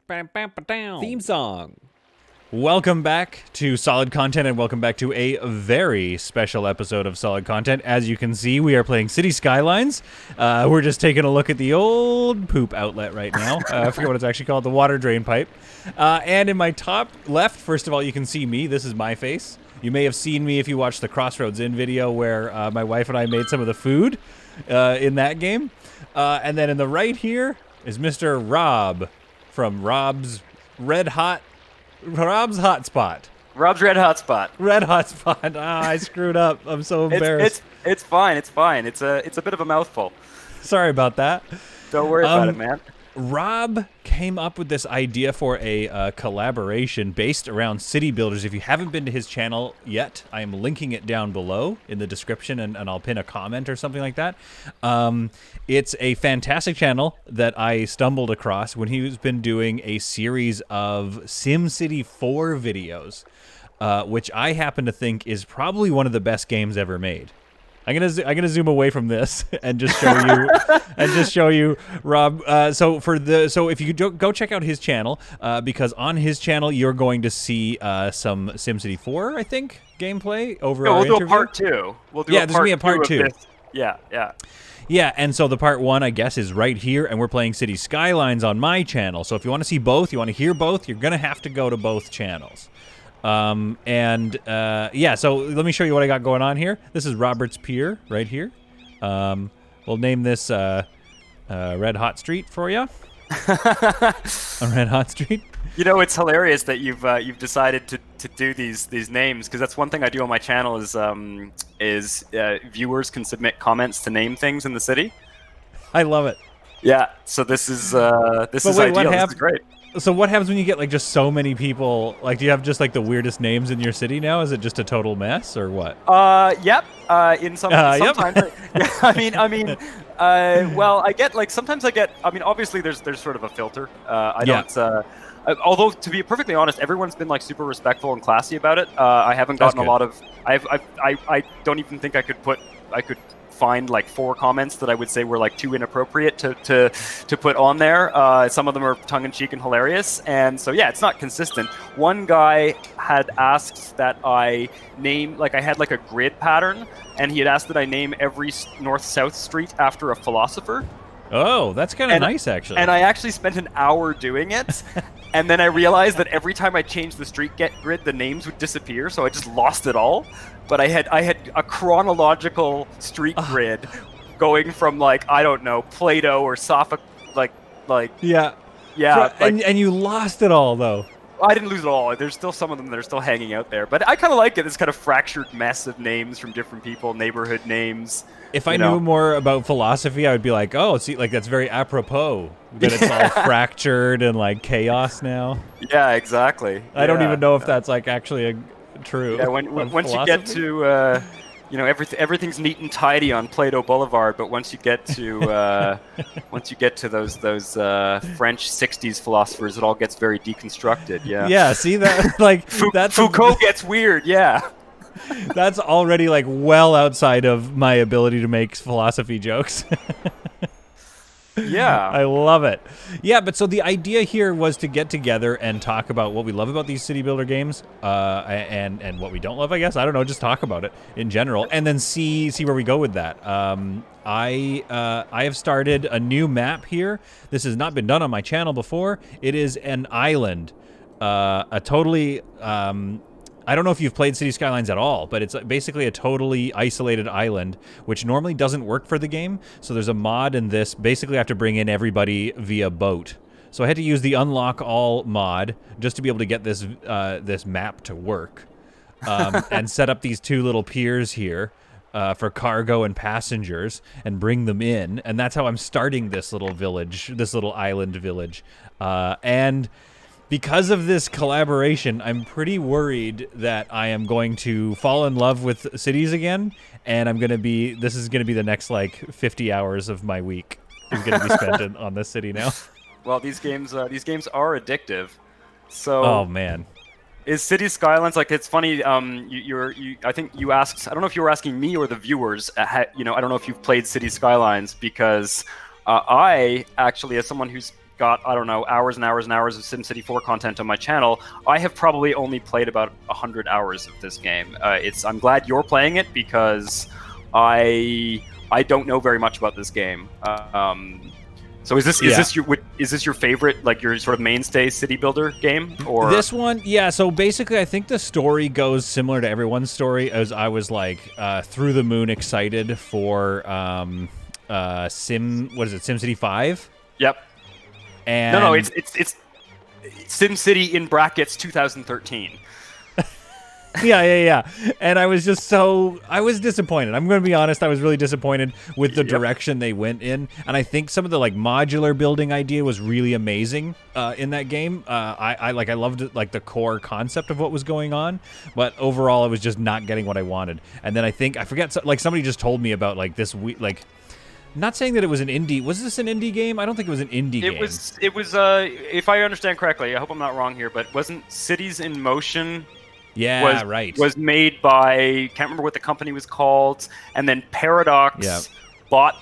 Theme song. Welcome back to Solid Content, and welcome back to a very special episode of Solid Content. As you can see, we are playing City Skylines. We're just taking a look at the old poop outlet right now. I forget what it's actually called, the water drain pipe. And in my top left, first of all, you can see me. This is my face. You may have seen me if you watched the Crossroads Inn video where my wife and I made some of the food in that game. And then in the right here is Mr. Rob from Rob's Hotspot. Rob's Red Hotspot. Red Hotspot. I screwed up. I'm so embarrassed. It's fine. It's fine. It's a bit of a mouthful. Sorry about that. Don't worry about it, man. Rob came up with this idea for a collaboration based around city builders. If you haven't been to his channel yet, I am linking it down below in the description, and I'll pin a comment or something like that. It's a fantastic channel that I stumbled across when he's been doing a series of SimCity 4 videos, which I happen to think is probably one of the best games ever made. I'm gonna zoom away from this and just show you Rob. So if you go check out his channel, because on his channel you're going to see some SimCity 4, I think, gameplay over. We'll do interview. a part 2. We'll do there's gonna be a part 2. Yeah. And so the part 1, I guess, is right here, and we're playing City Skylines on my channel. So if you want to see both, you want to hear both, you're gonna have to go to both channels. So let me show you what I got going on here. This is Robert's Pier right here. We'll name this Red Hot Street for you. A Red Hot Street. You know, it's hilarious that you've decided to do these names, because that's one thing I do on my channel is viewers can submit comments to name things in the city. I love it. Yeah. So this is ideal. This is great. So what happens when you get like just so many people? Like, do you have just like the weirdest names in your city now? Is it just a total mess or what? Yep. Sometimes. Yep. Yeah, well, I get like sometimes I get. I mean, obviously there's sort of a filter. I don't. Although to be perfectly honest, everyone's been like super respectful and classy about it. I haven't gotten a lot of. I don't even think I could find like 4 comments that I would say were like too inappropriate to put on there. Some of them are tongue-in-cheek and hilarious, and so yeah, it's not consistent. One guy had asked that I name, like I had like a grid pattern, and he had asked that I name every north-south street after a philosopher. Oh, that's kind of nice, actually. And I actually spent an hour doing it, and then I realized that every time I changed the street grid, the names would disappear, so I just lost it all. But I had a chronological street grid going from like, I don't know, Plato or Sophic, yeah. And you lost it all though. I didn't lose it all. There's still some of them that are still hanging out there. But I kind of like it. This kind of fractured mess of names from different people, neighborhood names. If I knew more about philosophy, I would be like, oh, see, like that's very apropos that it's all fractured and like chaos now. Yeah, exactly. I don't even know if that's like actually true. Yeah, once you get to, everything's neat and tidy on Plato Boulevard, but once you get to those French '60s philosophers, it all gets very deconstructed. Yeah. Yeah. See that? Like Foucault gets weird. Yeah. That's already like well outside of my ability to make philosophy jokes. Yeah. I love it. Yeah, but so the idea here was to get together and talk about what we love about these city builder games, and what we don't love, I guess. I don't know, just talk about it in general, and then see where we go with that. I have started a new map here. This has not been done on my channel before. It is an island, a totally... I don't know if you've played City Skylines at all, but it's basically a totally isolated island, which normally doesn't work for the game. So there's a mod in this. Basically, I have to bring in everybody via boat. So I had to use the Unlock All mod just to be able to get this this map to work, and set up these 2 little piers here for cargo and passengers, and bring them in. And that's how I'm starting this little village, this little island village, and. Because of this collaboration, I'm pretty worried that I am going to fall in love with cities again, and this is going to be the next, like, 50 hours of my week is going to be spent on this city now. Well, these games are addictive. So, oh, man. Is City Skylines, like, it's funny, I think you asked, I don't know if you were asking me or the viewers, I don't know if you've played City Skylines, because I actually, as someone who's got, I don't know, hours and hours and hours of SimCity 4 content on my channel. I have probably only played about 100 hours of this game. I'm glad you're playing it because I don't know very much about this game. So is this your favorite, like your sort of mainstay city builder game? Or this one? Yeah. So basically, I think the story goes similar to everyone's story. As I was like through the moon excited for SimCity 5? Yep. And no, it's SimCity in brackets 2013. Yeah. And I was disappointed. I'm going to be honest. I was really disappointed with the direction they went in. And I think some of the like modular building idea was really amazing in that game. I loved like the core concept of what was going on, but overall I was just not getting what I wanted. And then I forget, like somebody just told me about like this week, like not saying that it was an indie. Was this an indie game? I don't think it was an indie game. It was if I understand correctly, I hope I'm not wrong here, but wasn't Cities in Motion was made by, can't remember what the company was called, and then Paradox bought.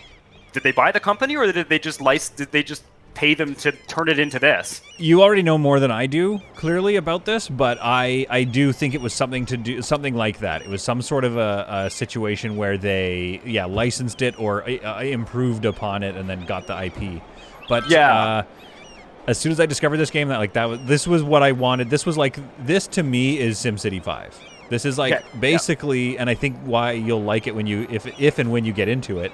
Did they buy the company, or did they just pay them to turn it into this? You already know more than I do, clearly, about this, but I do think it was something like that. It was some sort of a situation where they licensed it or improved upon it and then got the IP. But as soon as I discovered this game, this was what I wanted. This to me is SimCity 5. This is basically, and I think why you'll like it when if and when you get into it,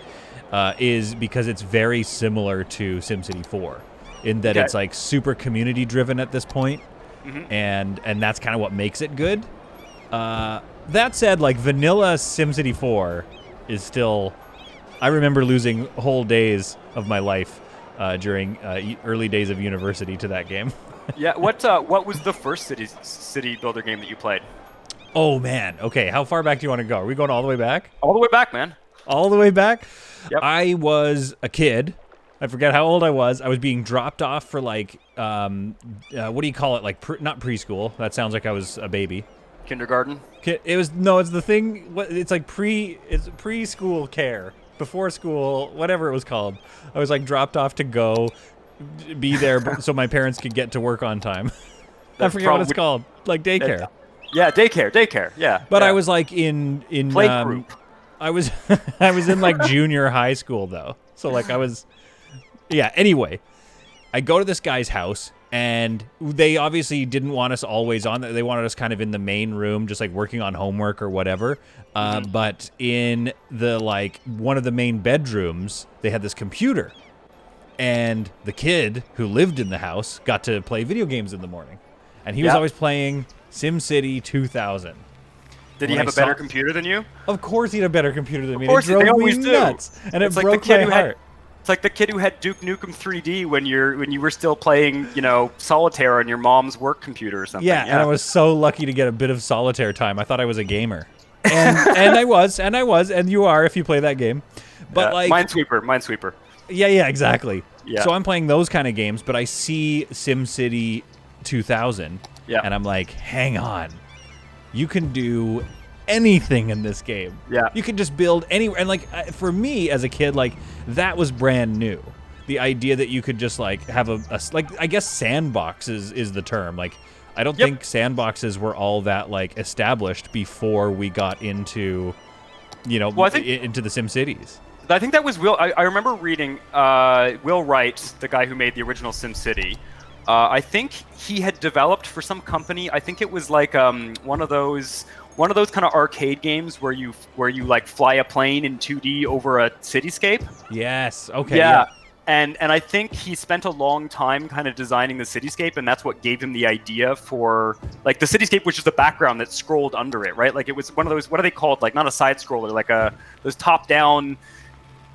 is because it's very similar to SimCity 4 in that it's like super community driven at this point, and that's kind of what makes it good. That said, like vanilla SimCity 4 is still, I remember losing whole days of my life during early days of university to that game. What was the first city builder game that you played? Oh man, okay. How far back do you want to go? Are we going all the way back? All the way back, man. All the way back? Yep. I was a kid. I forget how old I was. I was being dropped off for like, what do you call it? Like, not preschool. That sounds like I was a baby. Kindergarten? It's the thing. It's like it's preschool care. Before school, whatever it was called. I was like dropped off to go be there so my parents could get to work on time. I forget what it's called. Like daycare. Yeah, daycare. Yeah. But I was like in playgroup. I was in like junior high school though. So like I was anyway, I go to this guy's house and they obviously didn't want us always on. They wanted us kind of in the main room just like working on homework or whatever. But in the like one of the main bedrooms, they had this computer. And the kid who lived in the house got to play video games in the morning. And he was always playing SimCity 2000. Did he have a better computer than you? Of course he had a better computer than me. Of course, it drove they always me do. Nuts. And it broke my heart. It's like the kid who had Duke Nukem 3D when you were still playing, solitaire on your mom's work computer or something. Yeah, and I was so lucky to get a bit of solitaire time. I thought I was a gamer. And I was, and you are if you play that game. But like Minesweeper. Yeah, exactly. Yeah. So I'm playing those kind of games, but I see SimCity 2000, and I'm like, hang on. You can do anything in this game. Yeah. You can just build anywhere. And like for me as a kid, like that was brand new. The idea that you could just like have a I guess sandboxes is the term. Like I don't think sandboxes were all that like established before we got into into the SimCities. I think that was Will. I remember reading Will Wright, the guy who made the original SimCity. I think he had developed for some company. I think it was like one of those kind of arcade games where you like fly a plane in 2D over a cityscape. Yes. Okay. Yeah. And I think he spent a long time kind of designing the cityscape, and that's what gave him the idea for like the cityscape, which is the background that scrolled under it, right? Like it was one of those, what are they called? Like not a side scroller, like those top down,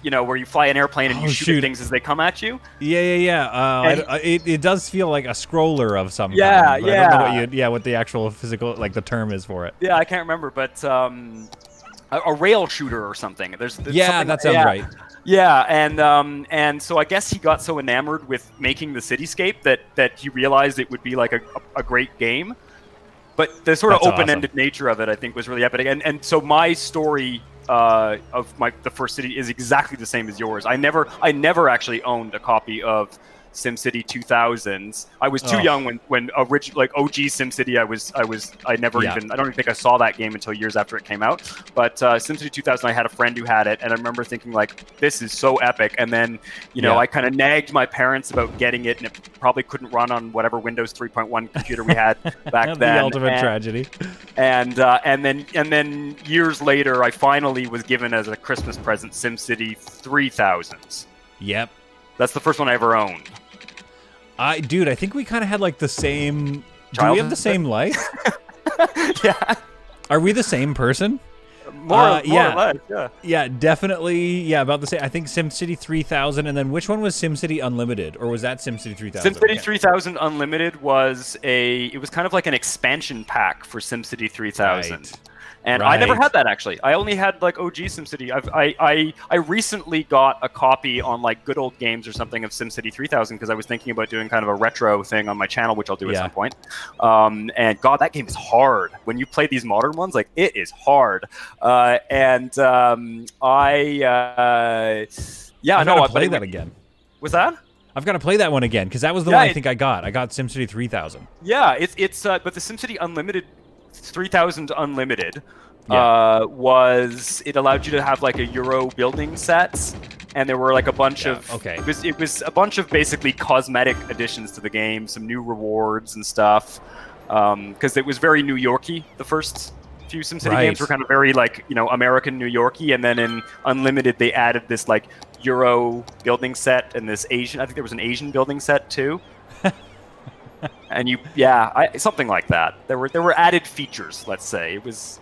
where you fly an airplane and you shoot things as they come at you. Yeah. It does feel like a scroller of some kind. I don't know what the actual physical, like the term is for it. Yeah, I can't remember, but a rail shooter or something. There's that sounds right. Yeah, and so I guess he got so enamored with making the cityscape that he realized it would be like a great game. But the sort of open-ended nature of it, I think, was really epic. And so my story of the first city is exactly the same as yours. I never actually owned a copy of SimCity 2000s. I was too young when original like OG SimCity. I never even I don't even think I saw that game until years after it came out. But SimCity 2000, I had a friend who had it, and I remember thinking like, this is so epic. And then I kind of nagged my parents about getting it, and it probably couldn't run on whatever Windows 3.1 computer we had back then. The ultimate tragedy. And then years later, I finally was given as a Christmas present SimCity 3000s. Yep. That's the first one I ever owned. Dude, I think we kind of had like the same. Do we Childhood? have the same life? Yeah. Are we the same person? More or less, yeah. Yeah, definitely. Yeah, about the same. I think SimCity 3000, and then which one was SimCity Unlimited, or was that SimCity 3000? SimCity 3000 Unlimited was it was kind of like an expansion pack for SimCity 3000. Right. And I never had that, actually. I only had like OG SimCity. I recently got a copy on like Good Old Games or something of SimCity 3000 because I was thinking about doing kind of a retro thing on my channel, which I'll do at some point. And God, that game is hard. When you play these modern ones, like it is hard. I know. I'll play that again. Was that? I've got to play that one again because that was the one I think I got. I got SimCity 3000. Yeah, it's but the SimCity Unlimited 3000 Unlimited it allowed you to have like a Euro building sets, and there were like a bunch of it was a bunch of basically cosmetic additions to the game, some new rewards and stuff, because it was very New Yorky. The first few SimCity games were kind of very like American New Yorky, and then in Unlimited they added this like Euro building set and this Asian. I think there was an Asian building set too. And something like that. There were added features. Let's say it was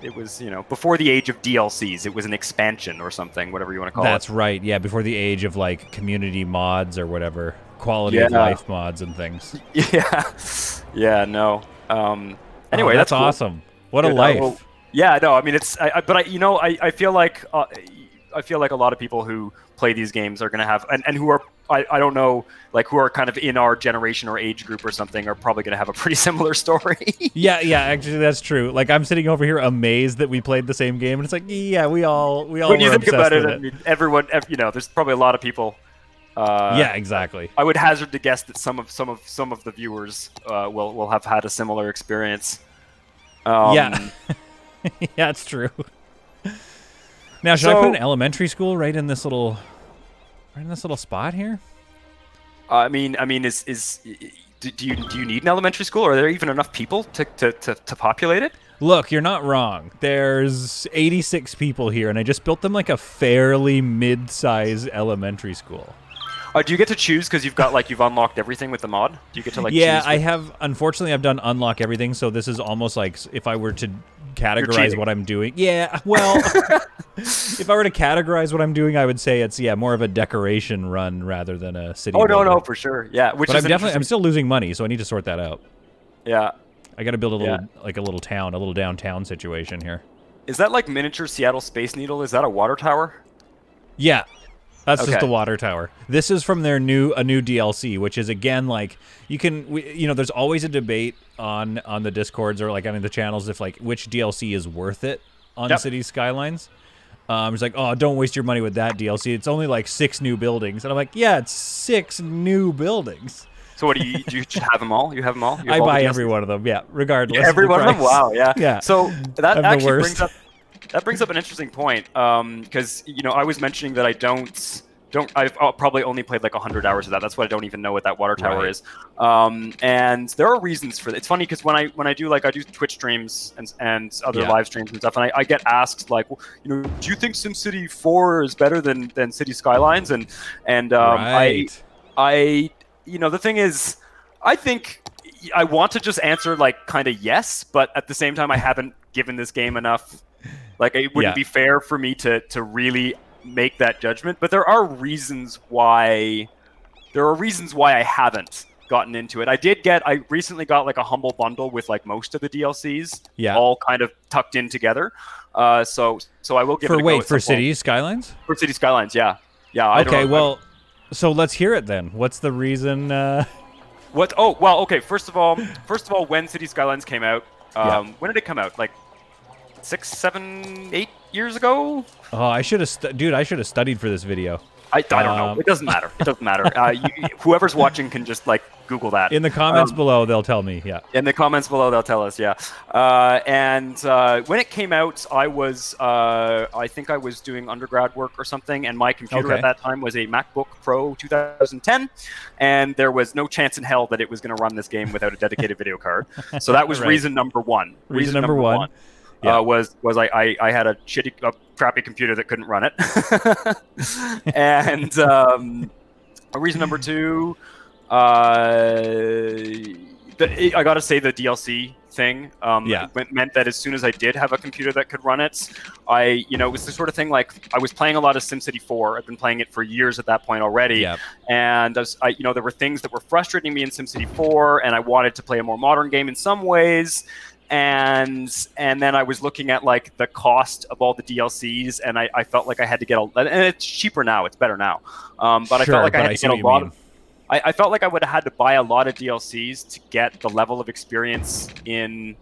before the age of DLCs. It was an expansion or something, whatever you want to call it. That's right. Yeah, before the age of like community mods or whatever, quality of life mods and things. Yeah. No. Anyway, that's cool. Awesome. What a life. Well, yeah. No. I mean, it's. I feel like a lot of people who play these games are going to have and who are. I don't know, like who are kind of in our generation or age group or something are probably going to have a pretty similar story. Yeah, actually that's true. Like I'm sitting over here amazed that we played the same game, and it's like, yeah, we all. When you think about it, I mean, everyone, there's probably a lot of people. Yeah, exactly. I would hazard to guess that some of the viewers will have had a similar experience. Yeah, yeah, it's true. Now, should I put an elementary school right in this little spot here? I mean, do you need an elementary school? Are there even enough people to populate it? Look, you're not wrong. There's 86 people here, and I just built them like a fairly mid-size elementary school. Do you get to choose because you've unlocked everything with the mod? Do you get to choose? Yeah, I have. Unfortunately, I've done unlock everything, so this is almost like if I were to categorize what I'm doing. Yeah, well, if I were to categorize what I'm doing, I would say it's more of a decoration run rather than a city. Oh builder. No, for sure. Yeah, but I'm still losing money, so I need to sort that out. Yeah, I got to build a little town, a little downtown situation here. Is that like miniature Seattle Space Needle? Is that a water tower? Yeah. That's just the water tower. This is from their new DLC, which is again like there's always a debate on the Discords or like on the channels if like which DLC is worth it on City Skylines. It's like, oh, don't waste your money with that DLC. It's only like 6 new buildings, and I'm like, yeah, it's 6 new buildings. So what do you just have them all? You have them all? I buy every one of them. Yeah, regardless. Yeah, every one of them. Wow. Yeah. Yeah. So that actually brings up an interesting point, because I was mentioning that I've probably only played like 100 hours of that. That's why I don't even know what that water tower is. And there are reasons for that. It's funny because when I do Twitch streams and other live streams and stuff, and I get asked like, do you think SimCity 4 is better than City Skylines? And I the thing is, I think I want to just answer like kind of yes, but at the same time I haven't given this game enough. Like it wouldn't be fair for me to really make that judgment, but there are reasons why I haven't gotten into it. I recently got like a humble bundle with like most of the DLCs, all kind of tucked in together. So I will give it a go for City Skylines? For City Skylines, yeah. Okay, well, so let's hear it then. What's the reason? What? Oh, well, okay. First of all, when City Skylines came out, when did it come out? Like 6, 7, 8 years ago? Oh, I should have studied for this video. I don't know. It doesn't matter. It doesn't matter. Whoever's watching can just like Google that. In the comments below, they'll tell me. Yeah. In the comments below, they'll tell us. Yeah. And when it came out, I think I was doing undergrad work or something, and my computer at that time was a MacBook Pro 2010, and there was no chance in hell that it was going to run this game without a dedicated video card. So that was reason number one. Reason number one. Was I had a crappy computer that couldn't run it, and reason number two, I gotta say the DLC thing meant that as soon as I did have a computer that could run it, it was the sort of thing like I was playing a lot of SimCity 4. I've been playing it for years at that point already, and there were things that were frustrating me in SimCity 4, and I wanted to play a more modern game in some ways. And then I was looking at like the cost of all the DLCs, and I felt like I had to get and it's cheaper now, it's better now. But I felt like I had to get a lot of. I felt like I would have had to buy a lot of DLCs to get the level of experience in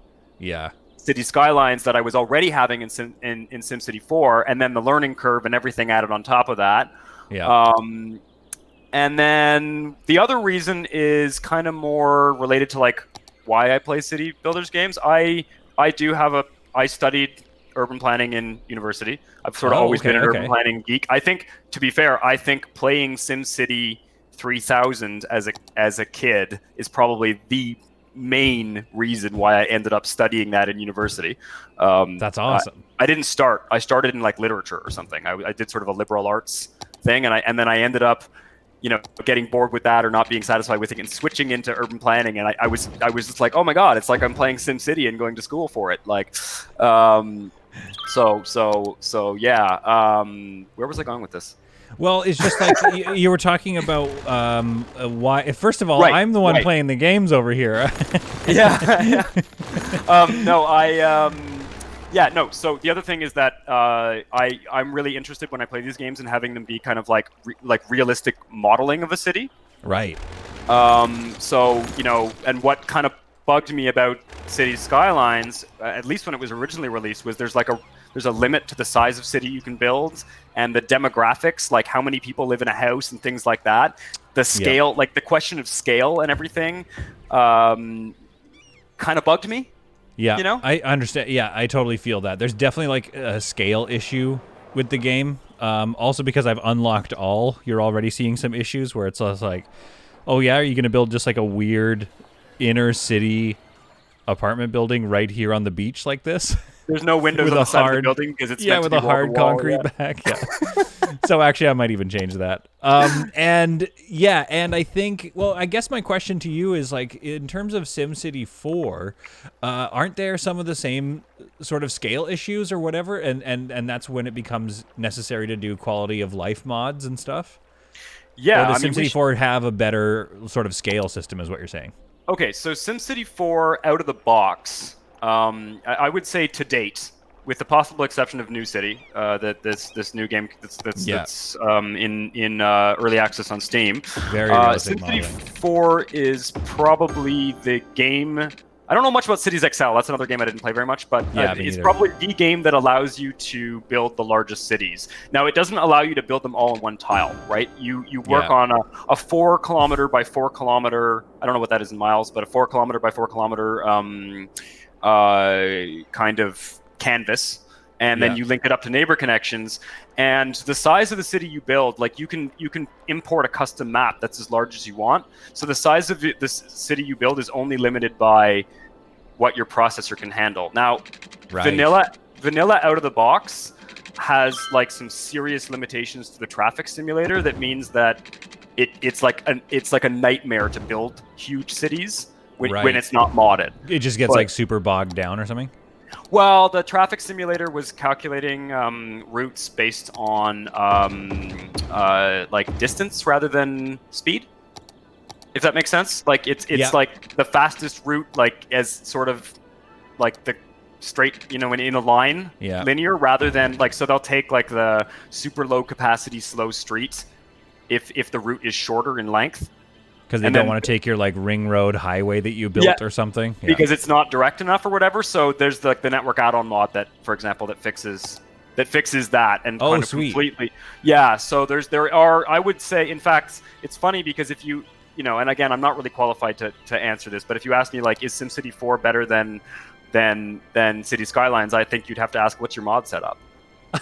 City Skylines that I was already having in SimCity 4, and then the learning curve and everything added on top of that. And then the other reason is kind of more related to like why I play city builders games. I studied urban planning in university. I've sort of always been an urban planning geek. I think, to be fair, I think playing SimCity 3000 as a kid is probably the main reason why I ended up studying that in university. That's awesome. I didn't start. I started in like literature or something. I did sort of a liberal arts thing, and then I ended up getting bored with that or not being satisfied with it and switching into urban planning. And I was just like, oh my God, it's like I'm playing SimCity and going to school for it. Like, so yeah. Where was I going with this? Well, it's just like you were talking about why. First of all, I'm the one playing the games over here. So the other thing is that I'm really interested when I play these games in having them be kind of like realistic modeling of a city. Right. And what kind of bugged me about City Skylines, at least when it was originally released, was there's a limit to the size of city you can build, and the demographics, like how many people live in a house and things like that. The scale, like the question of scale and everything, kind of bugged me. Yeah, I understand. Yeah, I totally feel that. There's definitely like a scale issue with the game. Also because I've unlocked all, you're already seeing some issues where it's like, oh yeah, are you going to build just like a weird inner city apartment building right here on the beach like this? There's no windows on the side of the building because it's meant to be with a hard concrete back. Yeah. So actually, I might even change that. And I think, well, I guess my question to you is like, in terms of SimCity 4, aren't there some of the same sort of scale issues or whatever? And that's when it becomes necessary to do quality of life mods and stuff? Yeah. Or does SimCity 4 have a better sort of scale system, is what you're saying? Okay, so SimCity 4 out of the box, I would say to date, with the possible exception of New City, that this new game that's in early access on Steam. Very realistic SimCity 4 is probably the game. I don't know much about Cities XL. That's another game I didn't play very much, but it's probably the game that allows you to build the largest cities. Now, it doesn't allow you to build them all in one tile, right? You work on a 4 kilometer by 4 kilometer. I don't know what that is in miles, but a 4 kilometer by 4 kilometer kind of canvas, and then you link it up to neighbor connections. And the size of the city you build, like you can import a custom map that's as large as you want. So the size of this city you build is only limited by what your processor can handle. Now, vanilla out of the box has like some serious limitations to the traffic simulator. That means that it's like a nightmare to build huge cities when it's not modded. It just gets like super bogged down or something? Well, the traffic simulator was calculating routes based on like distance rather than speed, if that makes sense. Like it's like the fastest route, like as sort of like the straight, in a line, linear, rather than like, so they'll take like the super low capacity slow street if the route is shorter in length. Because they don't want to take your like ring road highway that you built or something? Yeah. Because it's not direct enough or whatever. So there's the network add-on mod that, for example, that fixes that fixes that and Oh, kind of sweet. completely. Yeah. So there are, I would say, in fact, it's funny because if you know, and again, I'm not really qualified to answer this, but if you ask me like, is SimCity 4 better than City Skylines, I think you'd have to ask, what's your mod setup?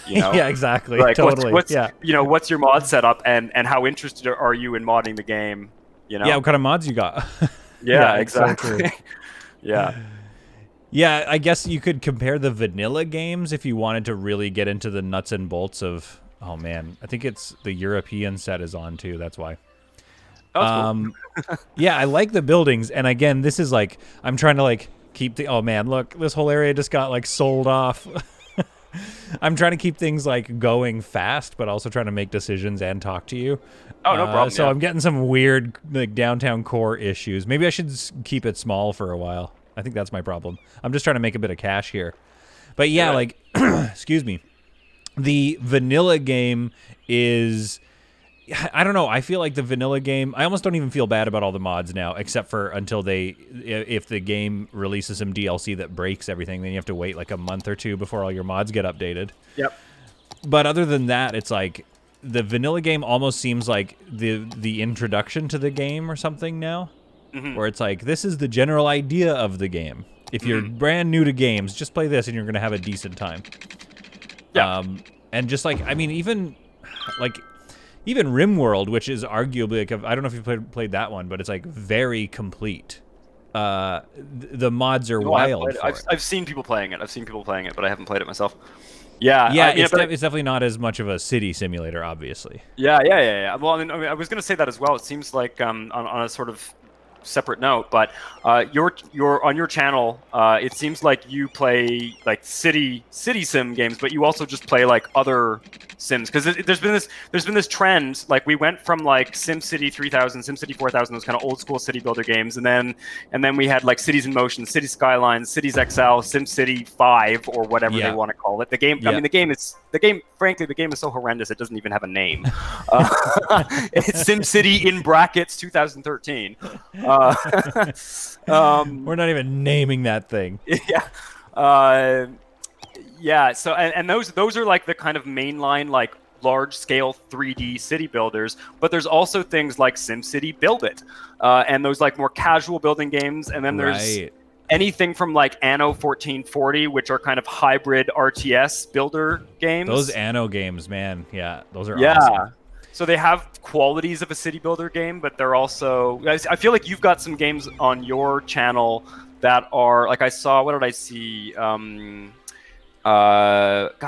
You know? Yeah, exactly. Like, Totally. what's yeah. you know, what's your mod setup, and how interested are you in modding the game? You know? Yeah, what kind of mods you got? Yeah, it's so exactly. true. Yeah. Yeah, I guess you could compare the vanilla games if you wanted to really get into the nuts and bolts of. Oh man, I think it's the European set is on too. That's why. That's cool. Yeah, I like the buildings, and again, this is like I'm trying to like keep the. Oh man, look, this whole area just got like sold off. I'm trying to keep things like going fast, but also trying to make decisions and talk to you. Oh, no problem. So yeah. I'm getting some weird like downtown core issues. Maybe I should keep it small for a while. I think that's my problem. I'm just trying to make a bit of cash here. But yeah, like, excuse me. The vanilla game is, I don't know. I feel like the vanilla game, I almost don't even feel bad about all the mods now, except for until if the game releases some DLC that breaks everything, then you have to wait like a month or two before all your mods get updated. Yep. But other than that, it's like the vanilla game almost seems like the introduction to the game or something now. Mm-hmm. Where it's like, this is the general idea of the game. If you're brand new to games, just play this and you're going to have a decent time. Yeah. And just like, I mean, even RimWorld, which is arguably, like, I don't know if you've played that one, but it's like very complete. The mods are wild. I've seen people playing it. But I haven't played it myself. Yeah. Yeah, it's definitely not as much of a city simulator, obviously. Yeah. Well, I mean, I was going to say that as well. It seems like on a sort of separate note, but you're on your channel, it seems like you play like city sim games, but you also just play like other sims, because there's been this trend. Like, we went from like SimCity 3000, SimCity 4000, those kind of old school city builder games, and then we had like Cities in Motion, City Skylines, Cities XL, SimCity 5, or whatever they want to call it. The game, I mean, frankly, the game is so horrendous it doesn't even have a name. It's SimCity in brackets 2013. We're not even naming that thing. Yeah. Yeah. So and those are like the kind of mainline, like, large scale 3D city builders, but there's also things like SimCity Build It, and those like more casual building games, and then there's anything from like Anno 1440, which are kind of hybrid RTS builder games. Those Anno games, man, yeah, those are awesome. So they have qualities of a city builder game, but they're also, I feel like you've got some games on your channel that are like, I saw, what did I see? God,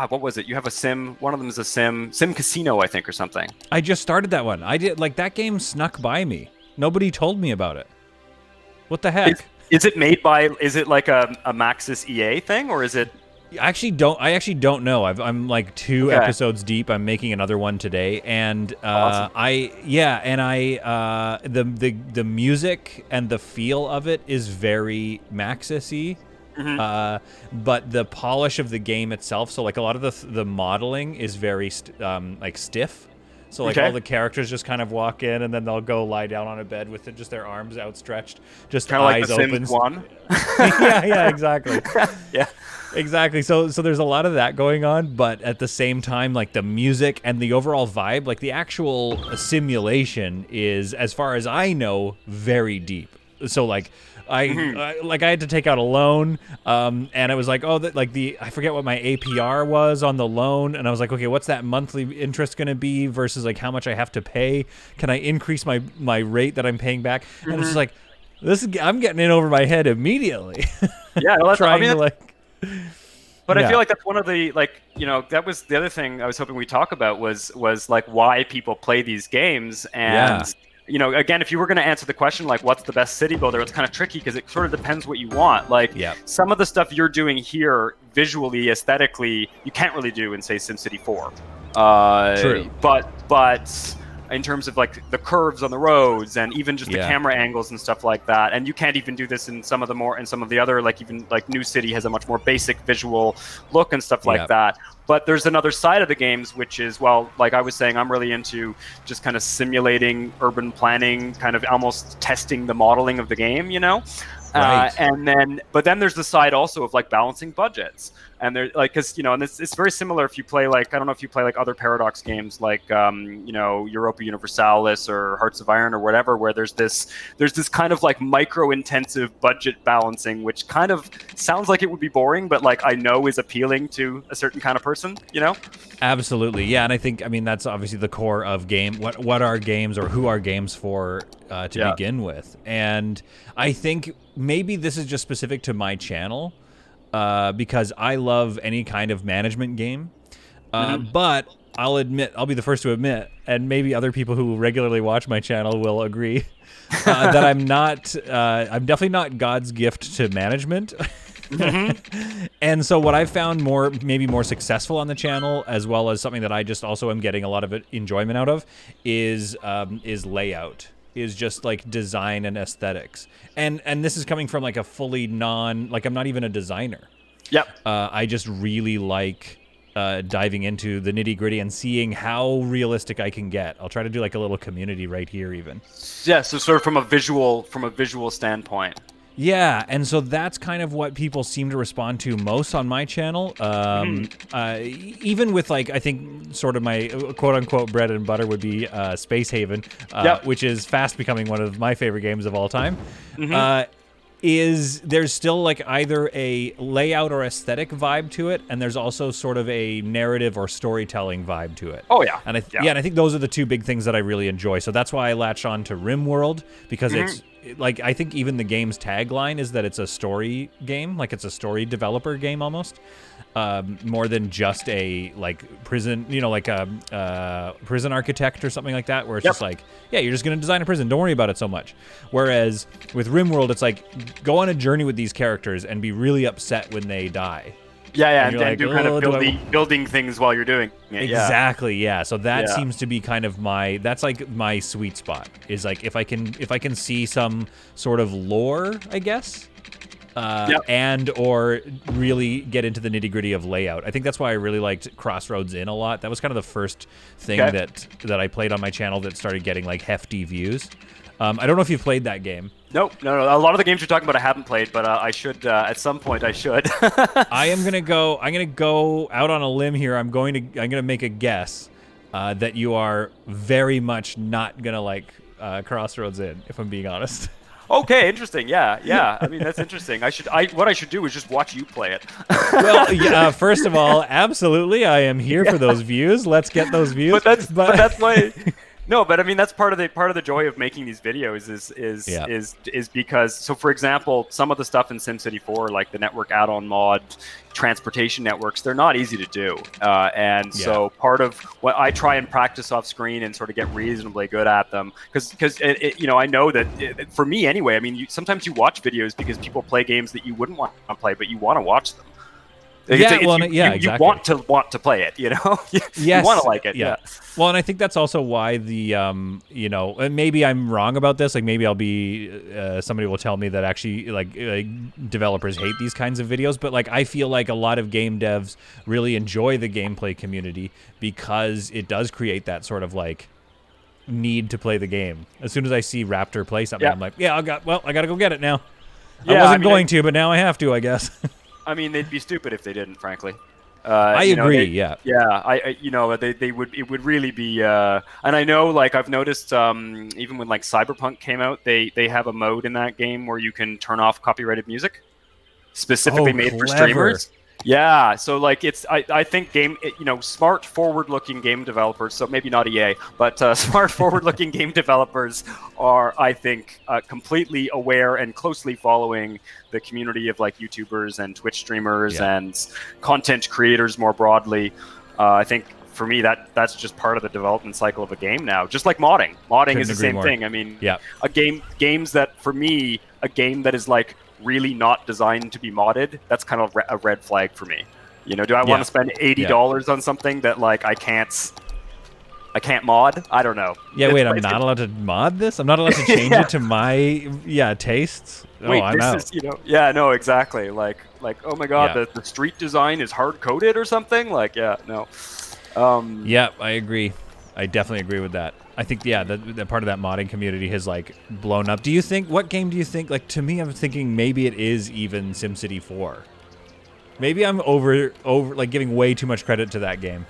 what was it? You have a sim. One of them is a sim casino, I think, or something. I just started that one. I did, like, that game snuck by me. Nobody told me about it. What the heck? Is it made by? Is it like a Maxis EA thing, or is it? I actually don't know. I'm like 2 episodes deep. I'm making another one today, and awesome. The music and the feel of it is very Maxis-y. Mm-hmm. But the polish of the game itself, so like a lot of the modeling is very like stiff. So like all the characters just kind of walk in and then they'll go lie down on a bed with just their arms outstretched, just kind eyes of like open. Sims 1. yeah, exactly. Yeah. Exactly. So there's a lot of that going on, but at the same time, like the music and the overall vibe, like the actual simulation is, as far as I know, very deep. So like I had to take out a loan, and it was like, I forget what my APR was on the loan, and I was like, okay, what's that monthly interest going to be versus like how much I have to pay? Can I increase my rate that I'm paying back? And it's just like, I'm getting in over my head immediately. Yeah, well, trying to like. But I feel like that's one of the, like, you know, that was the other thing I was hoping we'd talk about was like why people play these games. And you know, again, if you were going to answer the question like what's the best city builder, it's kind of tricky because it sort of depends what you want. Like some of the stuff you're doing here visually, aesthetically, you can't really do in, say, SimCity 4. True. But in terms of like the curves on the roads and even just the camera angles and stuff like that, and you can't even do this in some of the other, like even like New City has a much more basic visual look and stuff like that. But there's another side of the games, which is, well, like I was saying, I'm really into just kind of simulating urban planning, kind of almost testing the modeling of the game, you know? But then there's the side also of like balancing budgets. And they're like, because and it's very similar if you play like, I don't know if you play like other Paradox games like Europa Universalis or Hearts of Iron or whatever, where there's this kind of like micro intensive budget balancing, which kind of sounds like it would be boring, but like I know is appealing to a certain kind of person, Absolutely, yeah, and I think that's obviously the core of game. What are games, or who are games for to begin with? And I think maybe this is just specific to my channel. Because I love any kind of management game. But I'll be the first to admit, and maybe other people who regularly watch my channel will agree, that I'm definitely not God's gift to management. And so what I've found maybe more successful on the channel, as well as something that I just also am getting a lot of enjoyment out of, is layout. Is just like design and aesthetics, and this is coming from like a fully I'm not even a designer. Yep. I just really like diving into the nitty gritty and seeing how realistic I can get. I'll try to do like a little community right here even. Yeah. So sort of from a visual standpoint. Yeah, and so that's kind of what people seem to respond to most on my channel. Even with like, I think sort of my quote-unquote bread and butter would be Space Haven, which is fast becoming one of my favorite games of all time. There's still like either a layout or aesthetic vibe to it, and there's also sort of a narrative or storytelling vibe to it. Oh yeah. And I think those are the two big things that I really enjoy. So that's why I latched on to RimWorld, because it's like, I think even the game's tagline is that it's a story game, like it's a story developer game almost, more than just a like prison, like a prison architect or something like that, where it's just like, yeah, you're just gonna design a prison, don't worry about it so much. Whereas with RimWorld, it's like, go on a journey with these characters and be really upset when they die. Yeah, and like, do kind of building things while you're doing it. Exactly, yeah. So that seems to be kind of that's like my sweet spot, is like if I can see some sort of lore, I guess, and or really get into the nitty gritty of layout. I think that's why I really liked Crossroads Inn a lot. That was kind of the first thing that I played on my channel that started getting like hefty views. I don't know if you've played that game. Nope, no. A lot of the games you're talking about I haven't played, but I should at some point. I should. I'm gonna go out on a limb here. I'm gonna make a guess that you are very much not gonna like Crossroads Inn, if I'm being honest. Okay, interesting. Yeah. I mean, that's interesting. What I should do is just watch you play it. Well, yeah. First of all, absolutely, I am here for those views. Let's get those views. But that's my. No, but I mean that's part of the joy of making these videos is because, so for example, some of the stuff in SimCity 4, like the network add-on mod, transportation networks, they're not easy to do, so part of what I try and practice off screen and sort of get reasonably good at them, because I know that for me anyway. I mean, sometimes you watch videos because people play games that you wouldn't want to play, but you want to watch them. Exactly. You want to play it, you want to like it. Yeah. Well, and I think that's also why the and maybe I'm wrong about this. Like maybe I'll be somebody will tell me that actually like developers hate these kinds of videos, but like I feel like a lot of game devs really enjoy the gameplay community because it does create that sort of like need to play the game. As soon as I see Raptor play something, I'm like, I got to go get it now. I wasn't going to, but now I have to, I guess. I mean, they'd be stupid if they didn't, frankly. I agree. Yeah. They would. It would really be. And I know, like, I've noticed, even when like Cyberpunk came out, they have a mode in that game where you can turn off copyrighted music, specifically made for streamers. Yeah, so like I think smart forward-looking game developers, so maybe not EA, but smart forward-looking game developers are, I think, completely aware and closely following the community of like YouTubers and Twitch streamers and content creators more broadly. I think for me that's just part of the development cycle of a game now, just like modding. Modding is the same thing. I mean, games that, for me, a game that is like really not designed to be modded, that's kind of a red flag for me. Do I want to spend $80 on something that like I can't mod? I don't know. Yeah, wait, I'm not allowed to mod this? I'm not allowed to change it to my tastes? Wait, I'm out. No, exactly. Like oh my god, the street design is hard coded or something? Like, no. I agree. I definitely agree with that. I think, the part of that modding community has like blown up. What game do you think, like, to me, I'm thinking maybe it is even SimCity 4. Maybe I'm over like giving way too much credit to that game.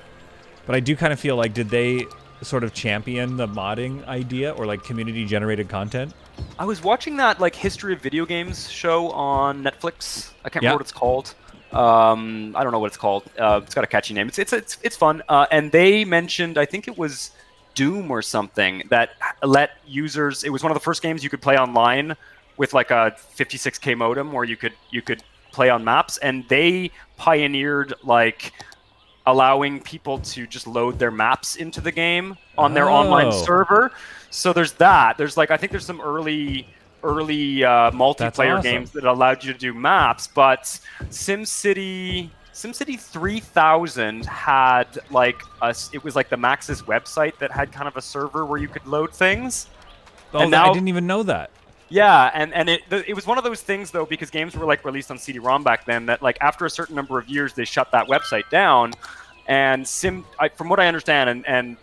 But I do kind of feel like, did they sort of champion the modding idea or like community generated content? I was watching that like history of video games show on Netflix. I can't remember what it's called. I don't know what it's called. It's got a catchy name. It's fun. And they mentioned, I think it was Doom or something, that let users. It was one of the first games you could play online with like a 56K modem, where you could play on maps, and they pioneered like allowing people to just load their maps into the game on their online server. So there's that. There's like, I think there's some early multiplayer games that allowed you to do maps, but SimCity 3000 had like it was like the Maxis website that had kind of a server where you could load things. Oh, and now, I didn't even know that. Yeah, and it was one of those things though, because games were like released on CD-ROM back then, that like after a certain number of years they shut that website down. And from what I understand, and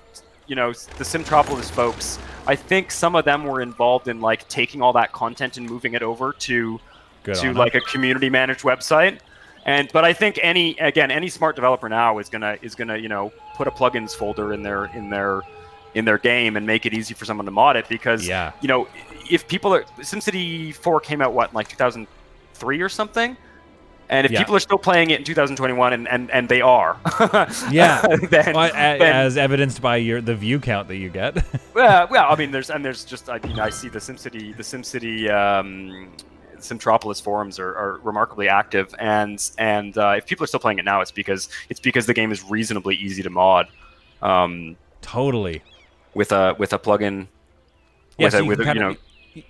you know, the Simtropolis folks, I think some of them were involved in like taking all that content and moving it over to like a community managed website. But I think any smart developer now is gonna you know, put a plugins folder in their game and make it easy for someone to mod it, because you know, if people are, SimCity 4 came out in like 2003 or something. And if people are still playing it in 2021, and they are, then, as evidenced by the view count that you get. well, I mean, there's just, I mean, I see the SimCity Simtropolis forums are remarkably active, and if people are still playing it now, it's because the game is reasonably easy to mod. Totally. With a plugin. Yeah,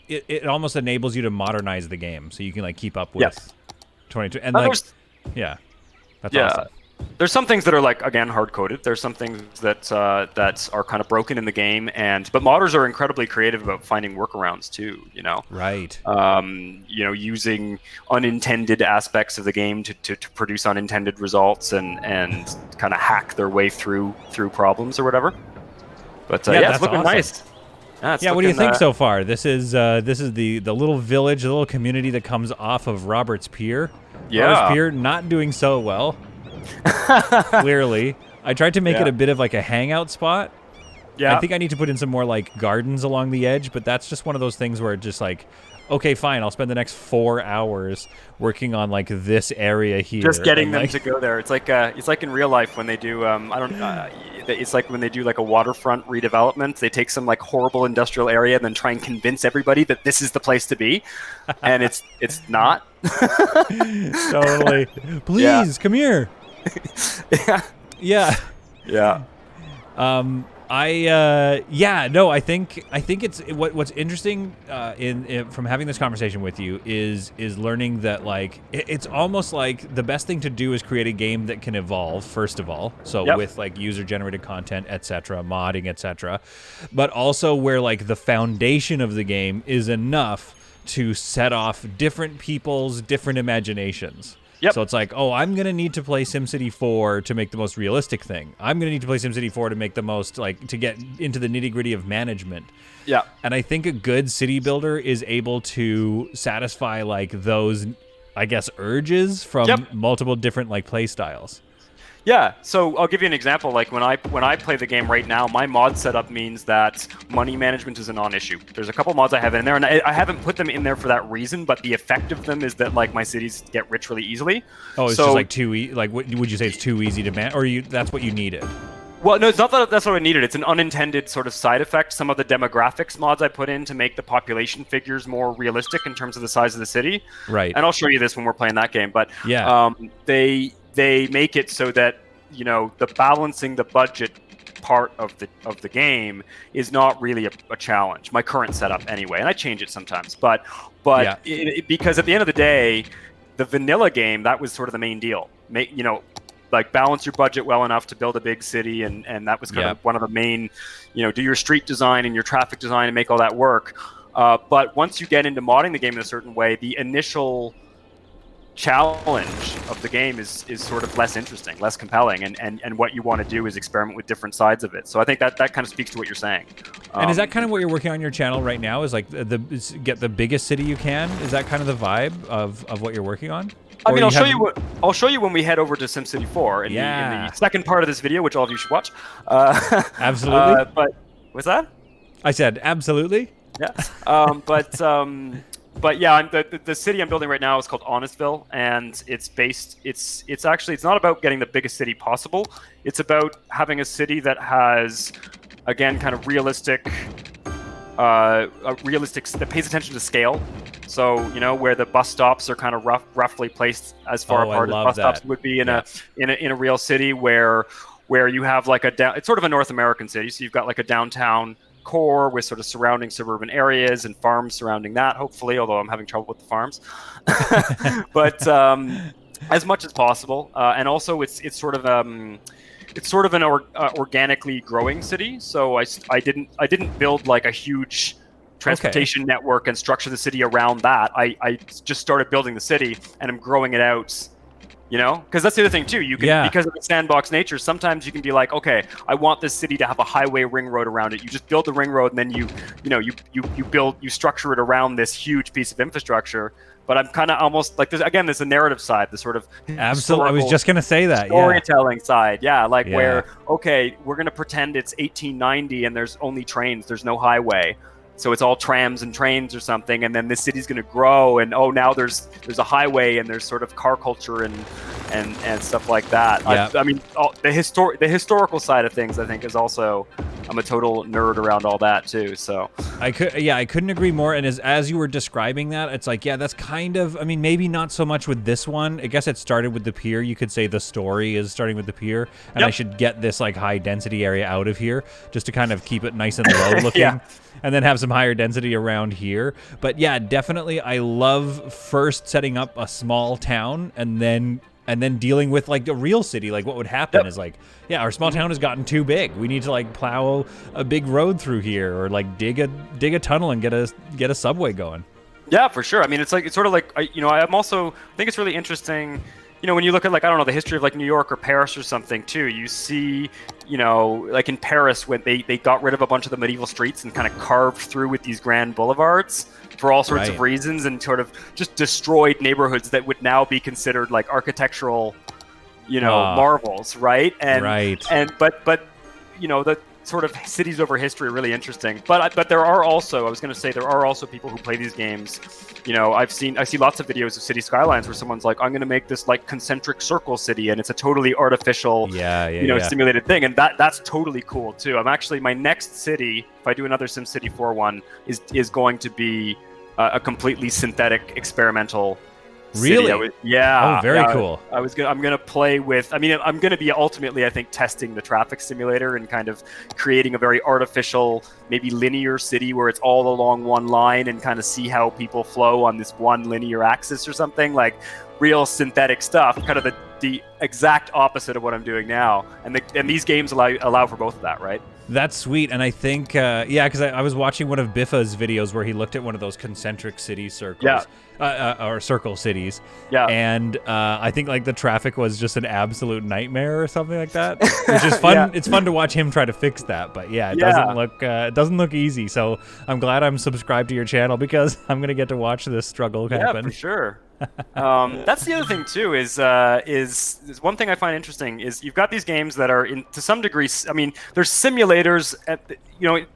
it almost enables you to modernize the game, so you can like keep up with 22, and like, that's awesome. There's some things that are like, again, hard coded. There's some things that are kind of broken in the game, but modders are incredibly creative about finding workarounds too. You know, right? You know, using unintended aspects of the game to produce unintended results and kind of hack their way through problems or whatever. But it's looking nice. What do you think so far? This is the little village, the little community that comes off of Roberts Pier. Roberts Pier not doing so well. Clearly, I tried to make it a bit of like a hangout spot. Yeah, I think I need to put in some more like gardens along the edge, but that's just one of those things where it's just like, okay, fine, I'll spend the next 4 hours working on like this area here. Just getting them to go there. It's like in real life when they do it's like when they do like a waterfront redevelopment. They take some like horrible industrial area and then try and convince everybody that this is the place to be, and it's not. Totally. Please come here. Yeah. I think it's what's interesting in from having this conversation with you is learning that like it's almost like the best thing to do is create a game that can evolve, first of all, so with like user generated content, etc., modding, etc., but also where like the foundation of the game is enough to set off different people's different imaginations. So it's like, oh, I'm going to need to play SimCity 4 to make the most realistic thing. I'm going to need to play SimCity 4 to make the most, like, to get into the nitty-gritty of management. Yeah. And I think a good city builder is able to satisfy, like, those, I guess, urges from multiple different, like, play styles. Yeah, so I'll give you an example. Like when I play the game right now, my mod setup means that money management is a non-issue. There's a couple mods I have in there, and I haven't put them in there for that reason. But the effect of them is that like my cities get rich really easily. Oh, it's just like too easy. Like, would you say it's too easy to manage, or that's what you needed? Well, no, it's not that that's what I needed. It's an unintended sort of side effect. Some of the demographics mods I put in to make the population figures more realistic in terms of the size of the city. Right. And I'll show you this when we're playing that game. But they make it so that, you know, the balancing the budget part of the game is not really a challenge. My current setup anyway, and I change it sometimes. But because at the end of the day, the vanilla game, that was sort of the main deal. Like balance your budget well enough to build a big city, and that was kind of one of the main, do your street design and your traffic design and make all that work. But once you get into modding the game in a certain way, the initial challenge of the game is sort of less interesting, less compelling, and what you want to do is experiment with different sides of it. So I think that kind of speaks to what you're saying. And is that kind of what you're working on your channel right now? Is like get the biggest city you can? Is that kind of the vibe of what you're working on? I mean, I'll show you when we head over to SimCity 4 in the second part of this video, which all of you should watch. Absolutely. But what's that? I said absolutely. Yeah. But yeah, the city I'm building right now is called Honestville, and it's not about getting the biggest city possible. It's about having a city that has, again, kind of realistic that pays attention to scale. So, you know, where the bus stops are kind of roughly placed as far apart as bus stops would be in a real city, where you have like it's sort of a North American city. So you've got like a downtown core with sort of surrounding suburban areas and farms surrounding that, hopefully, although I'm having trouble with the farms. But as much as possible, and also it's sort of an organically growing city. So I didn't build like a huge transportation network and structure the city around that. I just started building the city, and I'm growing it out. You know, because that's the other thing too. You can, because of the sandbox nature, sometimes you can be like, okay, I want this city to have a highway ring road around it. You just build the ring road, and then you structure it around this huge piece of infrastructure. But I'm kind of almost like there's a narrative side, the sort of absolutely. I was just gonna say that storytelling side, where okay, we're gonna pretend it's 1890 and there's only trains, there's no highway. So it's all trams and trains or something, and then this city's going to grow, and now there's a highway, and there's sort of car culture and stuff like that. Yeah. I mean, the historical side of things, I think, is also, I'm a total nerd around all that too. So I couldn't agree more. And as you were describing that, it's like, that's kind of, I mean, maybe not so much with this one. I guess it started with the pier. You could say the story is starting with the pier, and I should get this like high density area out of here just to kind of keep it nice and low looking. And then have some higher density around here. But yeah, definitely I love first setting up a small town and then dealing with like a real city. Like what would happen is like, our small town has gotten too big. We need to like plow a big road through here, or like dig a tunnel and get a subway going. Yeah, for sure. I mean, it's sort of like, I think it's really interesting. You know, when you look at like, I don't know, the history of like New York or Paris or something too, you see, you know, like in Paris when they got rid of a bunch of the medieval streets and kind of carved through with these grand boulevards for all sorts of reasons, and sort of just destroyed neighborhoods that would now be considered like architectural, you know, marvels, right? But you know, the sort of cities over history are really interesting. But there are also, I was going to say, there are also people who play these games. You know, I see lots of videos of City Skylines where someone's like, I'm going to make this like concentric circle city, and it's a totally artificial, simulated thing, and that's totally cool too. My next city, if I do another SimCity 4 one, is going to be a completely synthetic experimental. Really? Oh, very cool. I'm gonna play with. I mean, I'm gonna be ultimately, I think, testing the traffic simulator and kind of creating a very artificial, maybe linear city where it's all along one line, and kind of see how people flow on this one linear axis or something, like real synthetic stuff. Kind of the exact opposite of what I'm doing now. And these games allow for both of that, right? That's sweet. And I think, because I was watching one of Biffa's videos where he looked at one of those concentric city circles, or circle cities. Yeah. And I think like the traffic was just an absolute nightmare or something like that, which is fun. It's fun to watch him try to fix that. But it doesn't look easy. So I'm glad I'm subscribed to your channel, because I'm going to get to watch this struggle happen. Yeah, for sure. That's the other thing too, is one thing I find interesting is you've got these games that are to some degree, I mean, there's simulators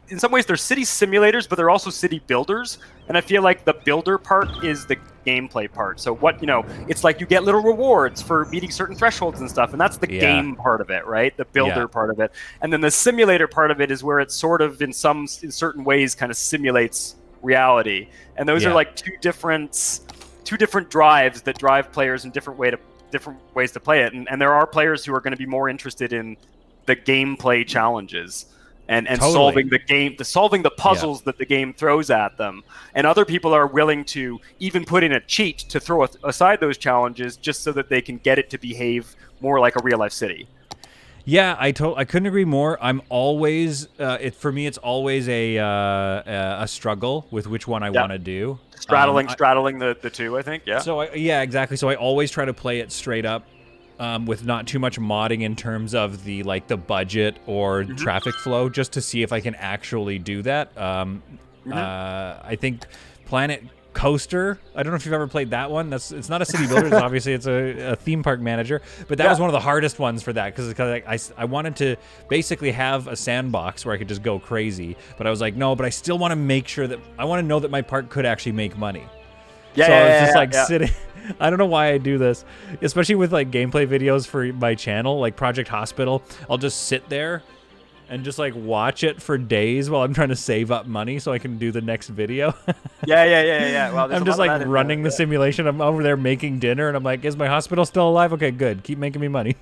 in some ways they're city simulators, but they're also city builders, and I feel like the builder part is the gameplay part. So it's like you get little rewards for meeting certain thresholds and stuff, and that's the game part of it, right? The builder part of it. And then the simulator part of it is where it sort of in certain ways kind of simulates reality. And those are like two different drives that drive players in different ways to play it, and there are players who are going to be more interested in the gameplay challenges and solving the puzzles that the game throws at them, and other people are willing to even put in a cheat to throw aside those challenges just so that they can get it to behave more like a real life city. Yeah, I couldn't agree more. I'm always for me it's always a struggle with which one I want to do. Straddling the two, I think. Yeah. So yeah, exactly. So I always try to play it straight up, with not too much modding in terms of the budget or traffic flow, just to see if I can actually do that. I think Planet Coaster. I don't know if you've ever played that one. It's not a city builder. Obviously, it's a theme park manager. But that was one of the hardest ones for that because I wanted to basically have a sandbox where I could just go crazy. But I was like, no. But I still want to make sure that I want to know that my park could actually make money. Yeah. So I was just sitting. I don't know why I do this, especially with like gameplay videos for my channel, like Project Hospital. I'll just sit there and just like watch it for days while I'm trying to save up money so I can do the next video. Yeah. Well, I'm just like running the simulation. I'm over there making dinner, and I'm like, "Is my hospital still alive? Okay, good. Keep making me money."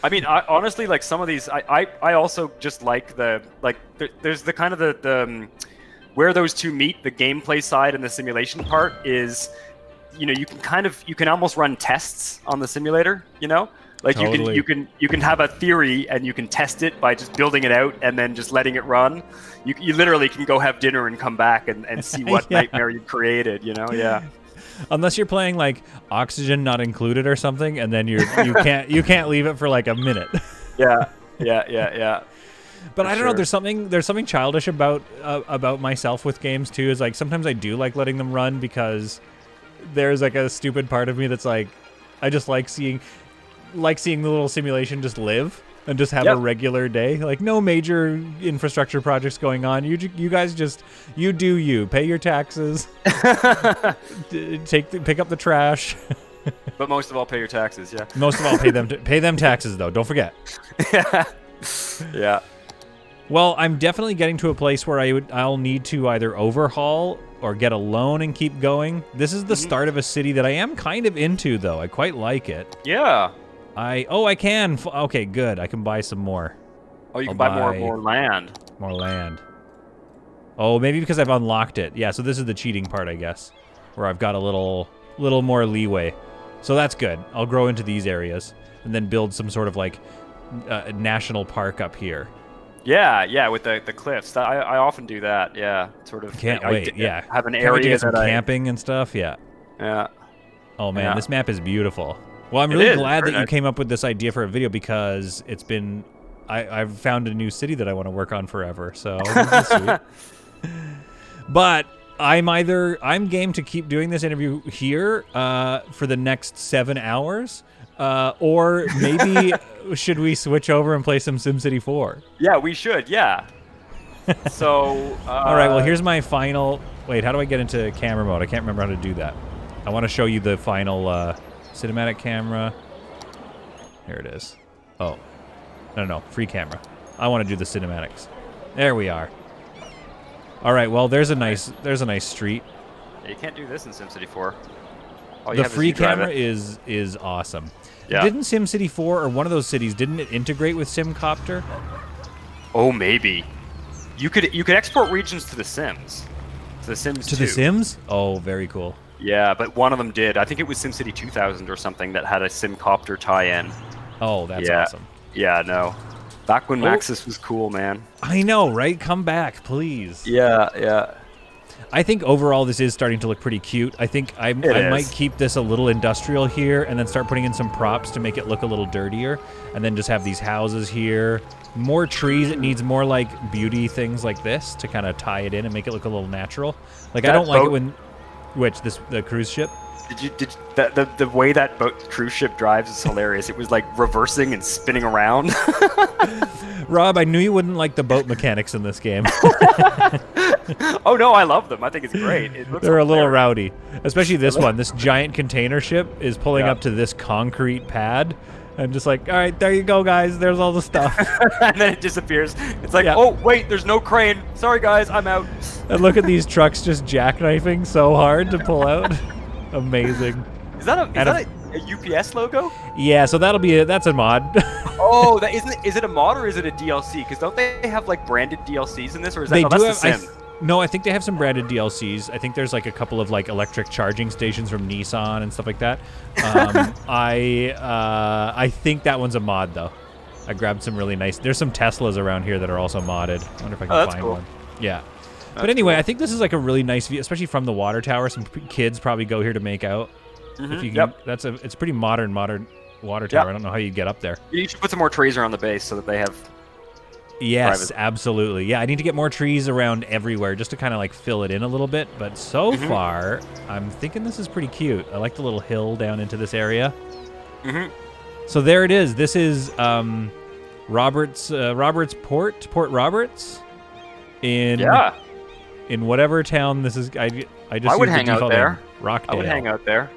I mean, honestly, like some of these, I also just like there's the kind of the where those two meet, the gameplay side and the simulation part is, you can almost run tests on the simulator, Like Totally. you can have a theory and you can test it by just building it out and then just letting it run. You literally can go have dinner and come back and see what nightmare you created, Yeah. Unless you're playing like Oxygen Not Included or something, and then you can't leave it for like a minute. Yeah. But I don't know. There's something childish about myself with games too. Is like sometimes I do like letting them run because there's like a stupid part of me that's like, I just like seeing the little simulation just live and just have a regular day. Like no major infrastructure projects going on. You guys just pay your taxes, pick up the trash. But most of all, pay your taxes. Yeah. Most of all, pay them taxes though. Don't forget. Yeah. Well, I'm definitely getting to a place where I'll need to either overhaul or get a loan and keep going. This is the start of a city that I am kind of into, though. I quite like it. Yeah. I can. Okay, good. I can buy some more. Oh, you can buy more land. More land. Oh, maybe because I've unlocked it. Yeah, so this is the cheating part, I guess, where I've got a little more leeway. So that's good. I'll grow into these areas and then build some sort of like national park up here. Yeah, with the cliffs. I often do that. Yeah, sort of. Can't wait. Yeah, have an area get some camping and stuff. Yeah. Yeah. Oh man, this map is beautiful. Well, I'm really glad that you came up with this idea for a video because it's been I've found a new city that I want to work on forever. So this is sweet. But I'm game to keep doing this interview here for the next 7 hours. Or maybe should we switch over and play some SimCity 4? Yeah, we should. Yeah. So. All right. Well, here's my final. Wait, how do I get into camera mode? I can't remember how to do that. I want to show you the final cinematic camera. Here it is. Oh, no, free camera. I want to do the cinematics. There we are. All right. Well, there's a nice street. Yeah, you can't do this in SimCity 4. The free camera is awesome. Yeah. Didn't SimCity 4 or one of those cities, didn't it integrate with SimCopter? Oh, maybe. You could export regions to The Sims. To The Sims 2. To The Sims? Oh, very cool. Yeah, but one of them did. I think it was SimCity 2000 or something that had a SimCopter tie-in. Oh, that's awesome. Yeah, no. Back when Maxis was cool, man. I know, right? Come back, please. Yeah. I think overall this is starting to look pretty cute. I think I might keep this a little industrial here and then start putting in some props to make it look a little dirtier. And then just have these houses here. More trees. It needs more like beauty things like this to kind of tie it in and make it look a little natural. Like I don't like it when... the cruise ship? The way that cruise ship drives is hilarious. It was like reversing and spinning around. Rob, I knew you wouldn't like the boat mechanics in this game. Oh no, I love them. I think it's great. They're a little rowdy, especially this one. This giant container ship is pulling up to this concrete pad. I'm just like, all right, there you go, guys. There's all the stuff. And then it disappears. It's like, oh, wait, there's no crane. Sorry, guys, I'm out. And look at these trucks just jackknifing so hard to pull out. Amazing. Is that a UPS logo? Yeah, so that's a mod. Oh, is it a mod or is it a DLC? Because don't they have like branded DLCs in this, or is that that's The Sim? No, I think they have some branded DLCs. I think there's like a couple of like electric charging stations from Nissan and stuff like that. I think that one's a mod though. I grabbed some really nice. There's some Teslas around here that are also modded. I wonder if I can find cool. one. Yeah. That's but anyway, cool. I think this is like a really nice view, especially from the water tower. Some kids probably go here to make out. If you can, it's a pretty modern water tower. I don't know how you get up there. You should put some more trees around the base so that they have. Yes, absolutely. Yeah, I need to get more trees around everywhere just to kind of like fill it in a little bit. But so far, I'm thinking this is pretty cute. I like the little hill down into this area. So there it is. This is Roberts Port Roberts in whatever town this is. I would hang out there. Rockdale. I would hang out there.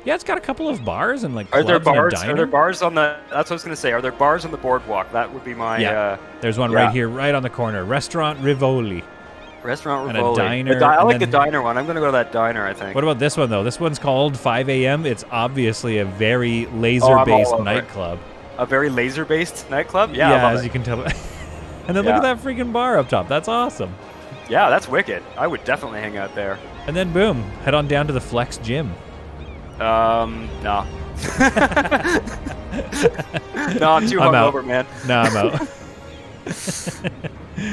Yeah, it's got a couple of bars and like Are clubs there bars? and a diner. Are there bars on the? That's what I was gonna say. Are there bars on the boardwalk? That would be my. There's one right here, right on the corner. Restaurant Rivoli. Restaurant and Rivoli. a diner. I like the diner one. I'm gonna go to that diner. I think. What about this one though? This one's called 5 a.m. It's obviously a very laser-based nightclub. A very laser-based nightclub. Yeah, as you can tell. And then look at that freaking bar up top. That's awesome. Yeah, that's wicked. I would definitely hang out there. And then boom, head on down to the Flex Gym. No. No, I'm too hungover, man. No, I'm out.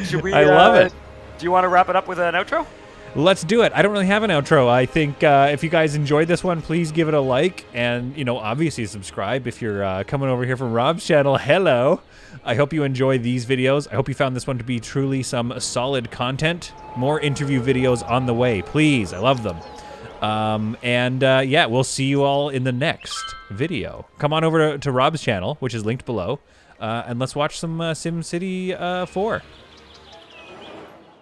Should we? I love it. Do you want to wrap it up with an outro? Let's do it. I don't really have an outro. I think if you guys enjoyed this one, please give it a like and, obviously subscribe if you're coming over here from Rob's channel. Hello. I hope you enjoy these videos. I hope you found this one to be truly some solid content. More interview videos on the way. Please. I love them. Yeah, we'll see you all in the next video. Come on over to Rob's channel, which is linked below, and let's watch some SimCity 4.